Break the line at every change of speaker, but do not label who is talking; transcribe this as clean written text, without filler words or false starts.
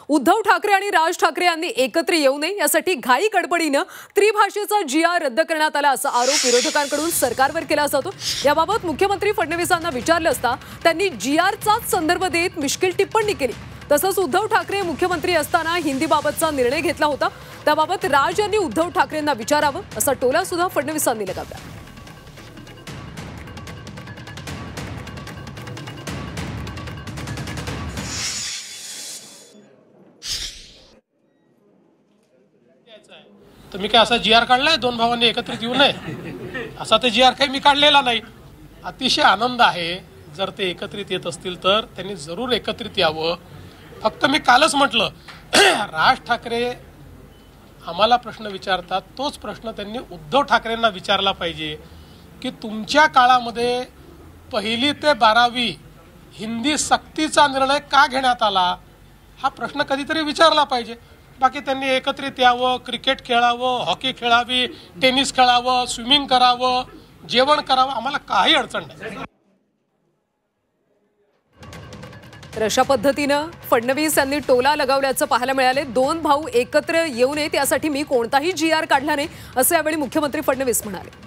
उद्धव ठाकरे आणि राज ठाकरे यांनी एकत्र येऊ नये यासाठी घाई गडबडीने त्रिभाषेचा GR रद्द करण्यात आला असा आरोप विरोधकांकडून सरकारवर केला जातो। याबाबत मुख्यमंत्री फडणवीसांना विचारलं असता त्यांनी GRचाच संदर्भ देत मिश्किल टिप्पणी केली। तसंच उद्धव ठाकरे मुख्यमंत्री असताना हिंदीबाबतचा निर्णय घेतला होता, त्याबाबत राज यांनी उद्धव ठाकरेंना विचारावं असा टोला सुद्धा फडणवीसांनी लगावला।
तर मी काय असा GR काढलाय दोन भावांनी एकत्रित येऊ नये असा ते GR काही मी काढलेला नाही। अतिशय आनंद आहे जर ते एकत्रित येत असतील तर त्यांनी जरूर एकत्रित यावं। फक्त मी कालच म्हटलं राज ठाकरे आम्हाला प्रश्न विचारतात तोच प्रश्न त्यांनी उद्धव ठाकरेंना विचारला पाहिजे की तुमच्या काळामध्ये 1ली ते 12वी हिंदी सक्तीचा निर्णय का घेण्यात आला हा प्रश्न कधीतरी विचारला पाहिजे। बाकी त्यांनी एकत्रित यावं, क्रिकेट खेळावं, हॉकी खेळावी, टेनिस खेळावं, स्विमिंग करावं, जेवण करावं, आम्हाला काही अडचण नाही।
तर अशा पद्धतीनं फडणवीस यांनी टोला लगावल्याचं पाहायला मिळाले। दोन भाऊ एकत्र येऊ नयेत यासाठी मी कोणताही GR काढला नाही असं यावेळी मुख्यमंत्री फडणवीस म्हणाले।